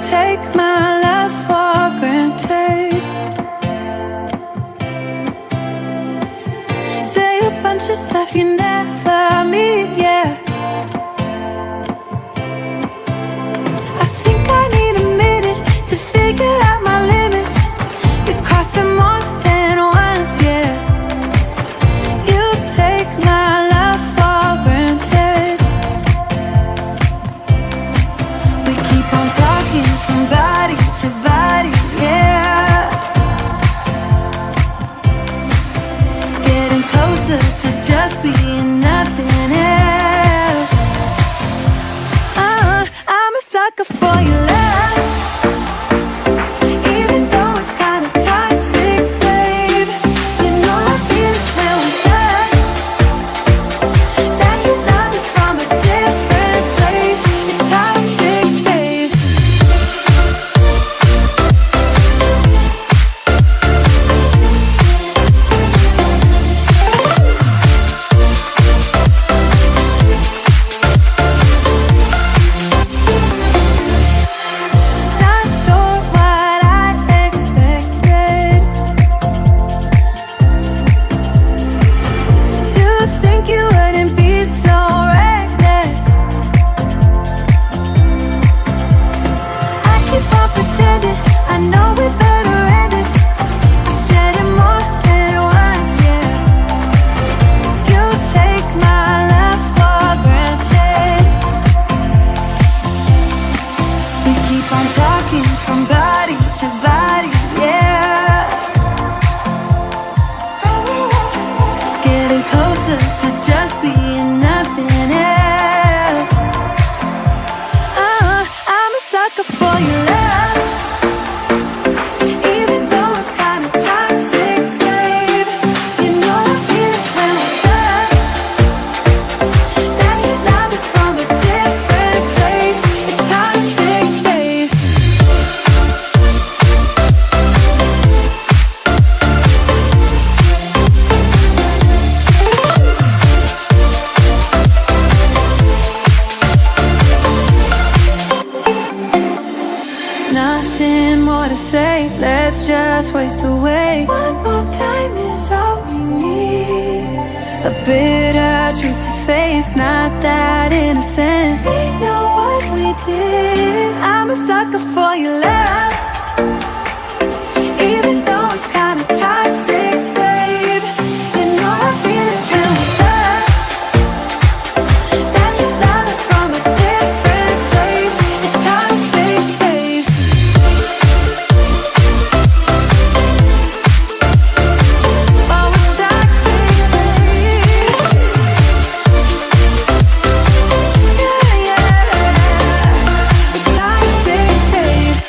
take my love for granted. Say a bunch of stuff you never mean, yeah. I think I need a minute to figure out my limits. You cross them more than once, yeah. You take my love for granted. We keep on talking from body to body, yeah. Getting closer to just being nothing else. I'm a sucker for your love, even though it's kind of toxic, babe. You know I feel it when we touch, that your love is from a different place. It's toxic, babe. Not sure what I expected. To think you wouldn't be so reckless. I keep on pretending I know we better end it. I said it more than once, yeah. You take my love for granted. We keep on talking from body to body, yeah. Getting closer to just being nothing else. I'm a sucker for your love, even though it's kind of toxic, babe. You know I feel it when we touch, that your love is from a different place. It's toxic, babe. Nothing more to say, let's just waste away. One more time is all we need. A bitter truth to face, not that innocent. We know what we did. I'm a sucker for your love, even though it's kind of toxic, babe. You know I feel it when we touch, that your love is from a different place. It's toxic, babe. Oh, it's toxic, babe. Yeah, yeah. It's toxic, babe.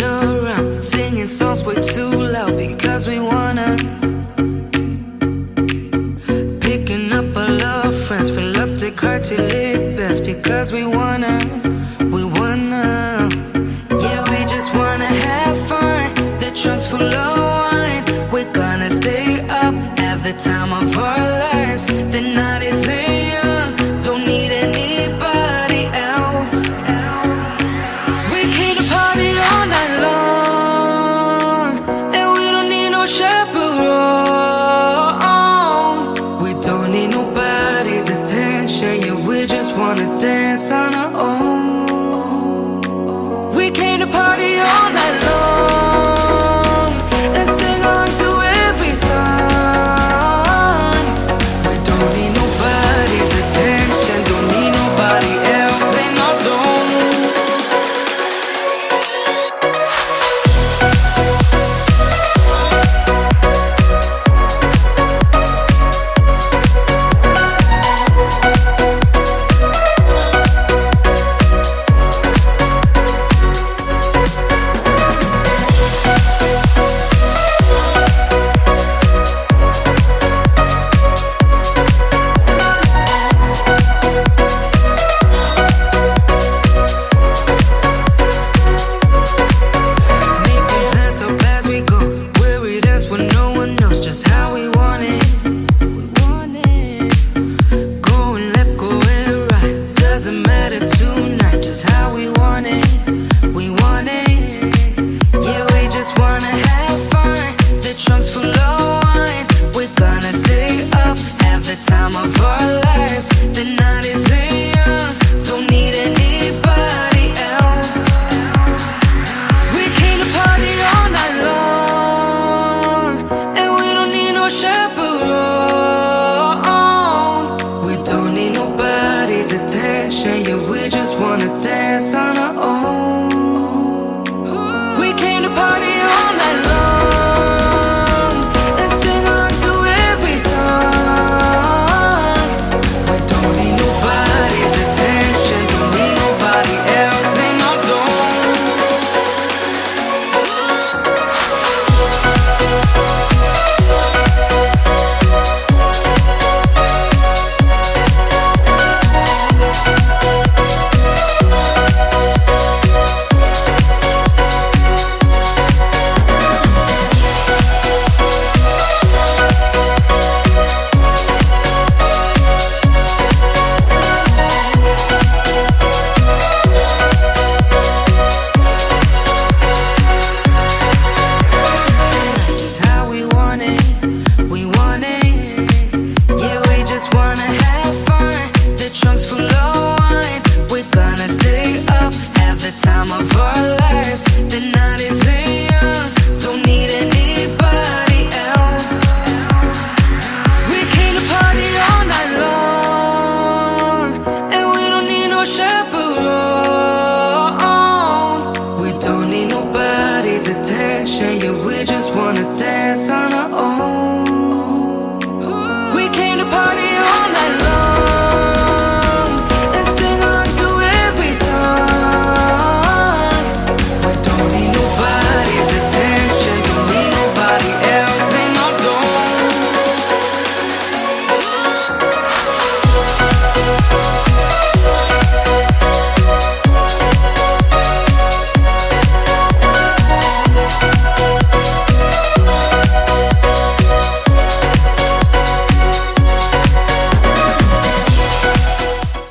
running around, singing songs way too loud because we wanna. Picking up all our friends, fill up the car till it bends because we wanna. Yeah, we just wanna have fun. The trunk's full of wine. We're gonna stay up, have the time of our lives. The night is young, don't need anybody else. We came to party all night long, and we don't need no chaperone. We don't need nobody's attention, yeah, we just wanna dance on our own. We came to party all night long and sing along to every song. We don't need nobody's attention, don't need nobody else in our zone. Yeah, we just wanna dance on our own. We came to party all night long and sing along to every song. We don't need nobody's attention, don't need nobody else in our time of our lives. The night is young, don't need anybody else. We came to party all night long, and we don't need no chaperone. We don't need nobody's attention, yeah, we just wanna dance on our